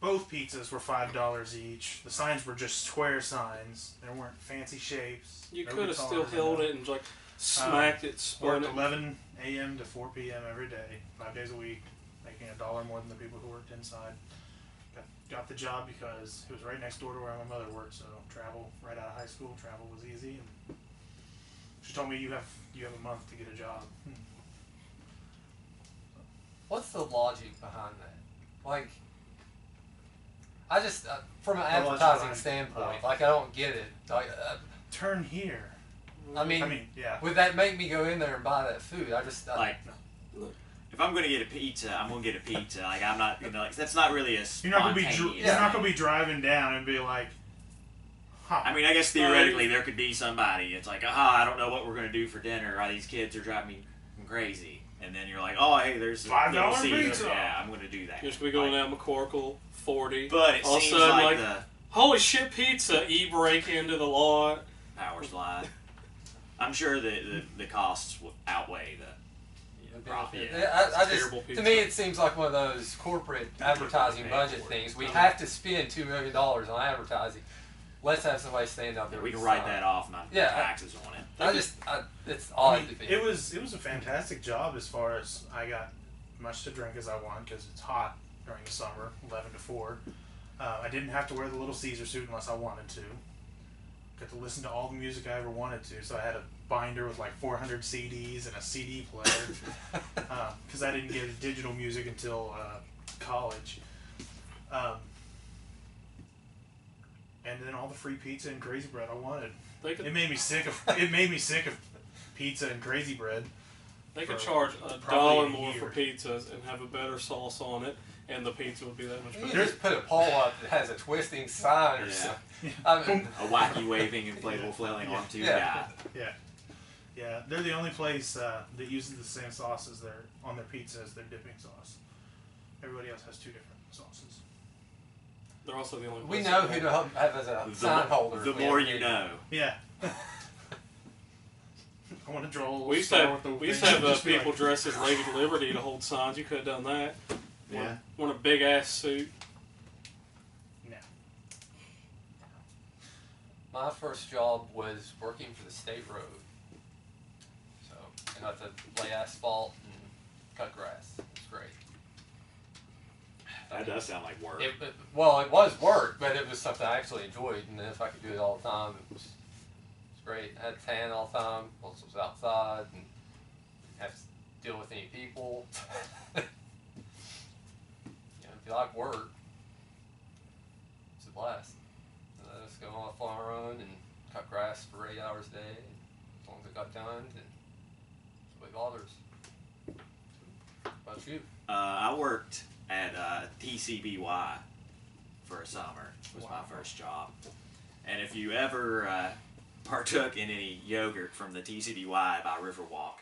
both pizzas were $5 each. The signs were just square signs. There weren't fancy shapes. You no could have guitars still held in it and smacked it, spun Worked it. 11 a.m. to 4 p.m. every day, 5 days a week. making $1 more than the people who worked inside. Got the job because it was right next door to where my mother worked, so travel right out of high school, travel was easy. And she told me you have a month to get a job. What's the logic behind that? Like, I just from an advertising standpoint, like I don't get it. Like, turn here. I mean, yeah. Would that make me go in there and buy that food? I just Like, if I'm gonna get a pizza, I'm gonna get a pizza. Like, I'm not, like, that's not really a You're not spontaneous. gonna be driving down and be like, huh. I mean, I guess theoretically there could be somebody. It's like, I don't know what we're gonna do for dinner. These kids are driving me crazy. And then you're like, oh, hey, there's $5 Caesar. pizza. Yeah, I'm gonna do that. You're just gonna be going down McCorkle, 40. But it all of a seems sudden, like the holy shit, pizza! E-brake into the lot. power slide. I'm sure the costs would outweigh the profit. Yeah, I just, Terrible to pizza. me, it seems like one of those corporate advertising budget things. We have to spend $2 million on advertising. Let's have somebody stand out there. We with can a write sign. that off, not pay Yeah, taxes on it. It's odd I mean, to me. it was a fantastic job as far as I got much to drink as I wanted because it's hot during the summer, 11 to 4. I didn't have to wear the little Caesar suit unless I wanted to. Got to listen to all the music I ever wanted to, so I had a binder with like 400 CDs and a CD player because I didn't get digital music until college. And then all the free pizza and crazy bread I wanted. It made me sick of pizza and crazy bread. They could charge $1 more for pizzas and have a better sauce on it, and the pizza would be that much You better. just put a pole up that has a twisting sign or Yeah. something. I mean, A wacky waving inflatable flailing Yeah. onto Yeah. Yeah, they're the only place that uses the same sauce as on their pizza as their dipping sauce. Everybody else has 2 different sauces. They're also the only we place know that who to have as a sign holder. The if we more ever you need know. Yeah. I want to draw a little We used to star have, with the we used to thing. have Just be people like, dressed as Lady Liberty to hold signs. You could have done that. Yeah. Want a big ass suit. No. My first job was working for the state road. So I got to lay asphalt and cut grass. It was great. That does sound like work. Well, it was work, but it was something I actually enjoyed. And if I could do it all the time, it was great. I had tan all the time. Once I was outside and didn't have to deal with any people. If you like work, it's a blast. I just go off on a run and cut grass for 8 hours a day. As long as it got done, then nobody bothers. What about you? I worked at TCBY for a summer. Was my first job. And if you ever partook in any yogurt from the TCBY by Riverwalk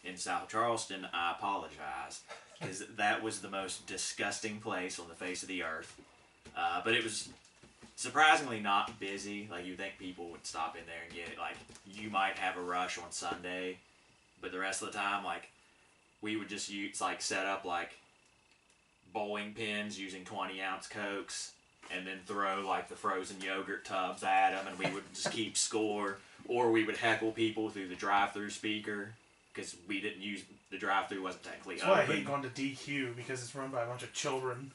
in South Charleston, I apologize. Because that was the most disgusting place on the face of the earth. But it was surprisingly not busy. Like, you'd think people would stop in there and get it. Like, you might have a rush on Sunday, but the rest of the time, like, we would just set up, like, bowling pins using 20-ounce Cokes and then throw, like, the frozen yogurt tubs at them, and we would just keep score. Or we would heckle people through the drive-through speaker. Because we didn't use the drive-through wasn't technically That's why I open, hate going to DQ because it's run by a bunch of children.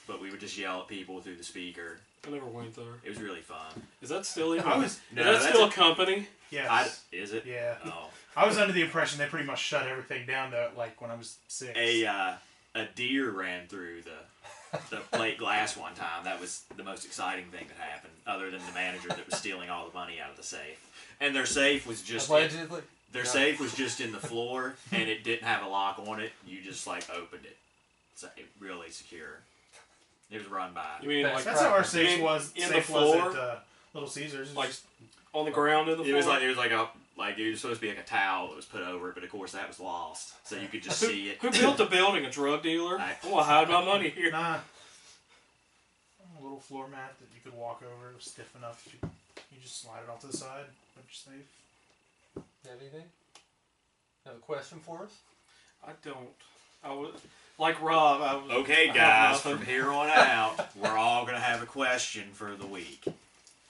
but we would just yell at people through the speaker. I never went there. It was really fun. Is that still even? No, is that that's still a company? Yes. Is it? Yeah. Oh, I was under the impression they pretty much shut everything down though, like when I was 6. a deer ran through the plate glass one time. That was the most exciting thing that happened, other than the manager that was stealing all the money out of the safe. And their safe was just Allegedly. Their safe was just in the floor, and it didn't have a lock on it. You just, like, opened it. So it really secure. It was run by. You mean like That's how our safe was. in the Safe floor? was at Little Caesars. Like on the ground in the It floor? was like it was supposed to be like a towel that was put over it, but of course that was lost. So you could just see it. Who built the building? A drug dealer? I- I'm gonna hide my money here. Nah. A little floor mat that you could walk over. It was stiff enough. You just slide it off to the side. Put your safe. You have anything? Have a question for us? I don't. I was like Rob. I was Okay, I have guys, nothing. from here on out, we're all gonna have a question for the week.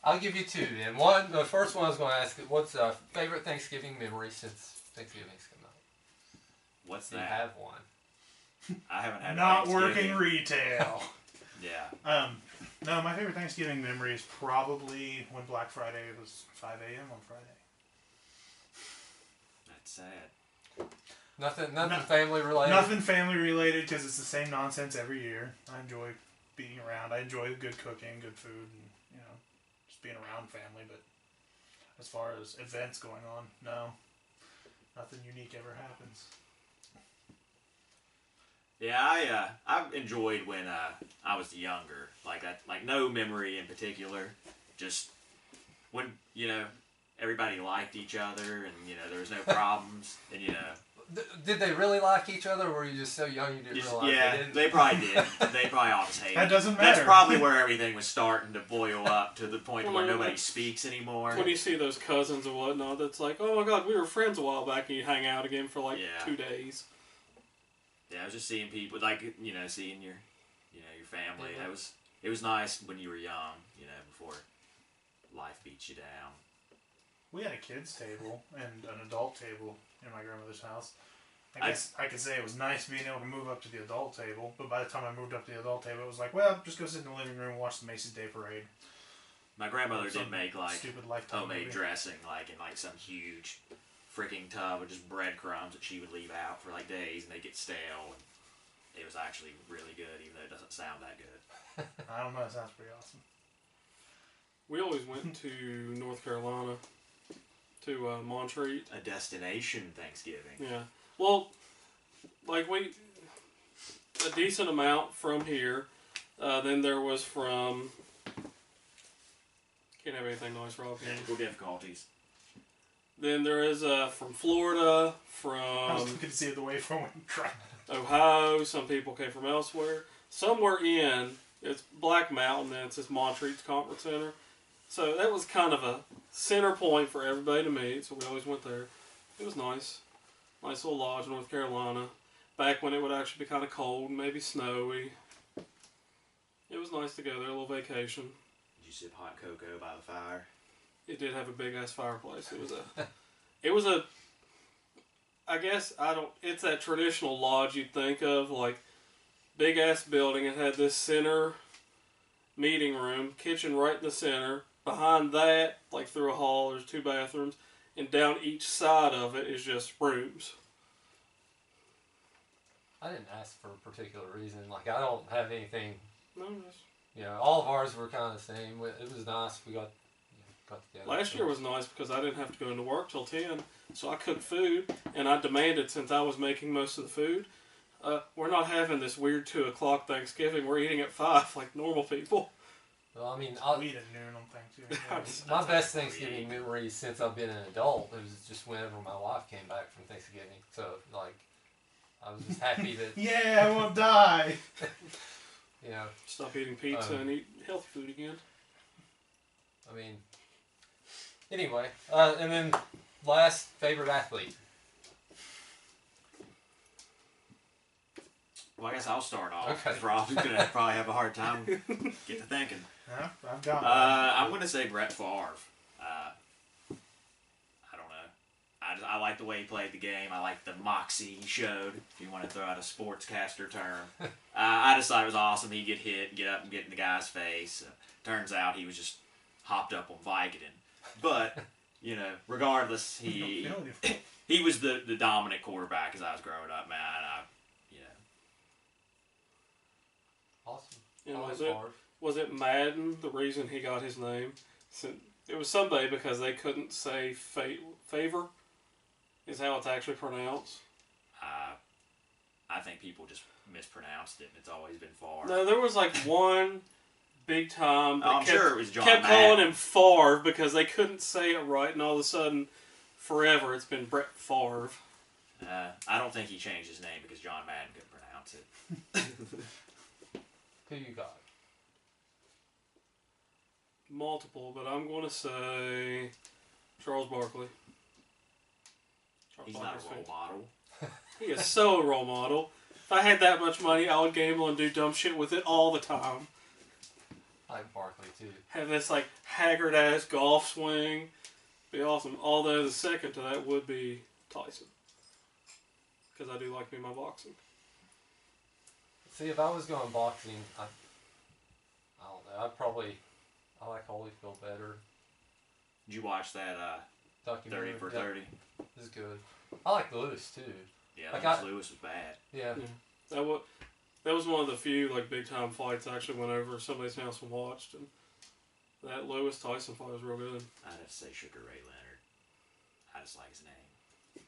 I'll give you 2 then. The first one I was going to ask, what's favorite Thanksgiving memory since Thanksgiving's come out? What's Do you that? have one? I haven't had Not Thanksgiving. working retail. Yeah. No, my favorite Thanksgiving memory is probably when Black Friday was 5 a.m. on Friday. That's sad. Nothing No- family related. Nothing family related because it's the same nonsense every year. I enjoy being around. I enjoy good cooking, good food, and just being around family. But as far as events going on, no, nothing unique ever happens. Yeah, I've enjoyed when I was younger. Like that, like no memory in particular. Just when everybody liked each other, and there was no problems, and Did they really like each other, or were you just so young you didn't realize yeah, they didn't? they probably did. They probably always hated. That doesn't That's matter. probably where everything was starting to boil up to the point Well, where no, nobody that's- speaks anymore. When you see those cousins and whatnot, that's like, oh my god, we were friends a while back, and you hang out again for like Yeah. 2 days. Yeah, I was just seeing people seeing your family. Yeah. It was nice when you were young, before life beats you down. We had a kids' table and an adult table in my grandmother's house. I I- guess I could say it was nice being able to move up to the adult table, but by the time I moved up to the adult table, it was like, well, just go sit in the living room and watch the Macy's Day Parade. My grandmother Some did make like stupid Lifetime homemade movie. dressing, like in like some huge freaking tub of just breadcrumbs that she would leave out for like days, and they get stale. And it was actually really good, even though it doesn't sound that good. I don't know, it sounds pretty awesome. We always went to North Carolina to Montreat. A destination Thanksgiving. Yeah. Well, like a decent amount from here. Then there was from. Can't have anything nice, Rob. Can you? Technical difficulties. Then there is from Florida, I was from looking to see the way from when Ohio. Some people came from elsewhere. Somewhere in it's Black Mountain, and it's this Montreat Conference Center. So that was kind of a center point for everybody to meet. So we always went there. It was nice. Nice little lodge in North Carolina. Back when it would actually be kind of cold, maybe snowy. It was nice to go there, a little vacation. Did you sip hot cocoa by the fire? It did have a big ass fireplace. It was a, I guess, it's that traditional lodge you'd think of, like, big ass building. It had this center meeting room, kitchen right in the center. Behind that, like through a hall, there's 2 bathrooms. And down each side of it is just rooms. I didn't ask for a particular reason. Like, I don't have anything. No, just All of ours were kind of the same. It was nice. We got together. last year was nice because I didn't have to go into work till 10, so I cooked food, and I demanded, since I was making most of the food, we're not having this weird 2 o'clock Thanksgiving. We're eating at 5 like normal people. Well, I mean, we eat at noon on Thanksgiving. my best Thanksgiving memories since I've been an adult, it was just whenever my wife came back from Thanksgiving. So, like, I was just happy that, Yeah, I won't die. Stop eating pizza and eat healthy food again. I mean, anyway. And then last, favorite athlete. Well, I guess I'll start off. Okay. Rob's gonna probably have a hard time getting to thinking. Yeah, I've got I'm gonna say Brett Favre. I don't know. I like the way he played the game. I like the moxie he showed. If you want to throw out a sportscaster term, I just thought it was awesome. He'd get hit, get up and get in the guy's face. Turns out he was just hopped up on Vicodin. But regardless, he was the dominant quarterback as I was growing up, man. Awesome. And I like was it Favre. Was it Madden the reason he got his name? It was somebody because they couldn't say favor. Is how it's actually pronounced. I think people just mispronounced it. It's always been Favre. No, there was like one big time that I'm sure it was John kept Madden. calling him Favre because they couldn't say it right, and all of a sudden, forever it's been Brett Favre. I don't think he changed his name because John Madden couldn't pronounce it. Who you got? Multiple, but I'm going to say Charles Barkley. He's not a role model. He is so a role model. If I had that much money, I would gamble and do dumb shit with it all the time. I like Barkley too. Have this like haggard ass golf swing. Be awesome. Although the second to that would be Tyson. Because I do like me my boxing. See, if I was going boxing, I don't know. I like Holyfield better. Did you watch that 30 Documentary. for Yeah, 30? this is good. I like Lewis too. Yeah, Like Lewis was bad. Yeah. That was one of the few like big time fights I actually went over to somebody's house and watched, and that Lewis Tyson fight was real good. I'd have to say Sugar Ray Leonard. I just like his name.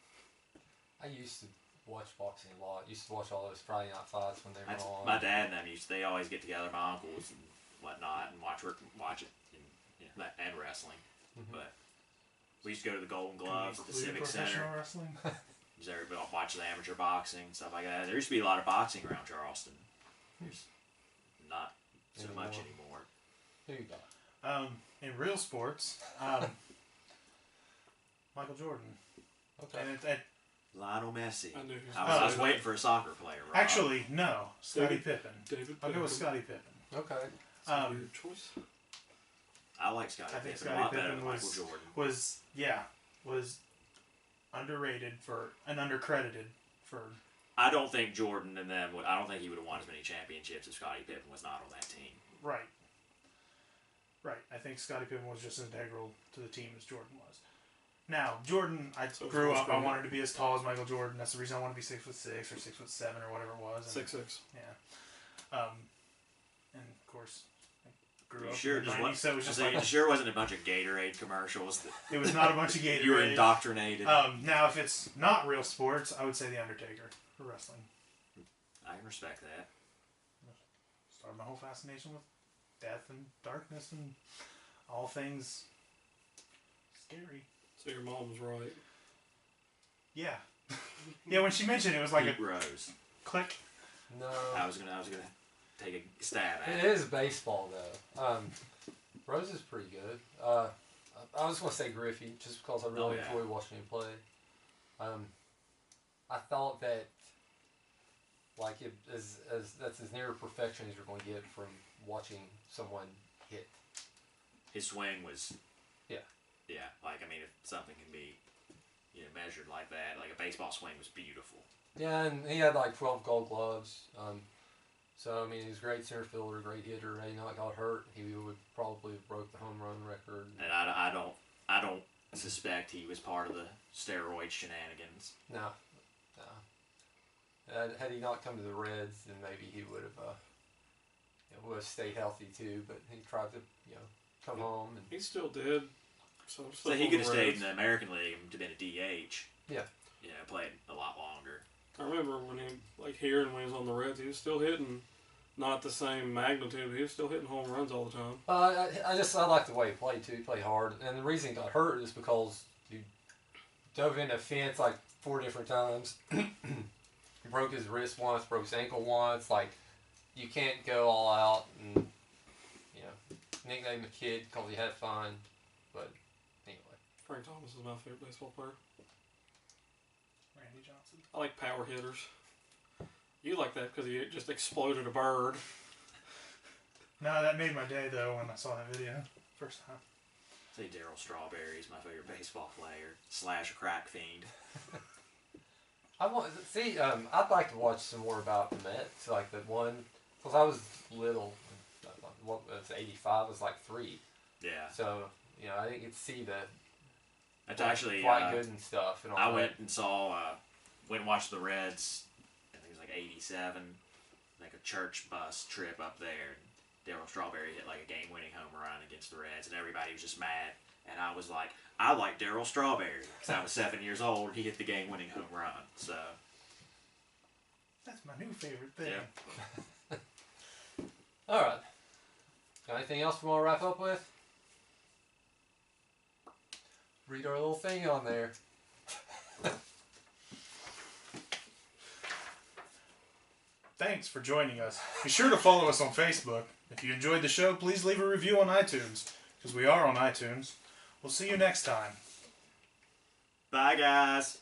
I used to watch boxing a lot. Used to watch all those Friday night fights when they were on. My dad and them they always get together, my uncles and whatnot, and watch it, and wrestling. Mm-hmm. But we used to go to the Golden Gloves at the Civic Center. Wrestling? Just everybody watch the amateur boxing, stuff like that. There used to be a lot of boxing around Charleston. There's not so much anymore. Who you got? In real sports, Michael Jordan. Okay. And Lionel Messi. I knew he was I was waiting for a soccer player. Rob. actually, no, Scottie Pippen. David. I'll go with Scottie Pippen. Okay. Weird choice. I like Scottie I think Pippen a lot better than was, Michael Jordan. was underrated and undercredited for. I don't think Jordan and them. I don't think he would have won as many championships if Scottie Pippen was not on that team. Right. I think Scottie Pippen was just as integral to the team as Jordan was. Now, Jordan, I grew up. I wanted to be as tall as Michael Jordan. That's the reason I wanted to be 6'6" or 6'7" or whatever it was. 6'6". Yeah. And of course, I grew up Sure, in the 90s, so it was just like it sure wasn't a bunch of Gatorade commercials. it was not a bunch of Gatorade. You were indoctrinated. Now, if it's not real sports, I would say The Undertaker for wrestling. I can respect that. Started my whole fascination with death and darkness and all things scary. So your mom was right. Yeah. Yeah, when she mentioned it was like Pete a Rose. click. No. I was gonna take a stab at It is baseball though. Rose is pretty good. I was gonna say Griffey just because I really enjoy watching him play. I thought that like that's as near perfection as you're going to get from watching someone hit. His swing was. Yeah. Yeah, like I mean, if something can be, measured like that, like a baseball swing was beautiful. Yeah, and he had like 12 Gold Gloves. So I mean, he's a great center fielder, great hitter. Had he not got hurt, he would probably have broke the home run record. And I don't suspect he was part of the steroid shenanigans. No. Had he not come to the Reds, then maybe he would have stayed healthy too. But he tried to come home and He still did. So he could have stayed in the American League and been a DH. Yeah. Played a lot longer. I remember when when he was on the Reds, he was still hitting, not the same magnitude, but he was still hitting home runs all the time. I like the way he played too. He played hard, and the reason he got hurt is because he dove in a fence like 4 different times. He broke his wrist once, broke his ankle once. Like, you can't go all out and nickname a kid because he had fun. But anyway, Frank Thomas is my favorite baseball player. Randy Johnson. I like power hitters. You like that because he just exploded a bird. No, that made my day though when I saw that video first time. Say Darryl Strawberry is my favorite baseball player / a crack fiend. I'd like to watch some more about the Mets, like the one, because I was little. What was 85? I was like 3. Yeah. So I didn't get to see the. That's actually Dwight Gooden stuff and all I that. went and watched the Reds. I think it was like '87, like a church bus trip up there. And Darryl Strawberry hit like a game-winning home run against the Reds, and everybody was just mad. And I was like, I like Darryl Strawberry because I was 7 years old. He hit the game-winning home run. So that's my new favorite thing. Yeah. All right. Got anything else we want to wrap up with? Read our little thing on there. Thanks for joining us. Be sure to follow us on Facebook. If you enjoyed the show, please leave a review on iTunes, because we are on iTunes. We'll see you next time. Bye, guys.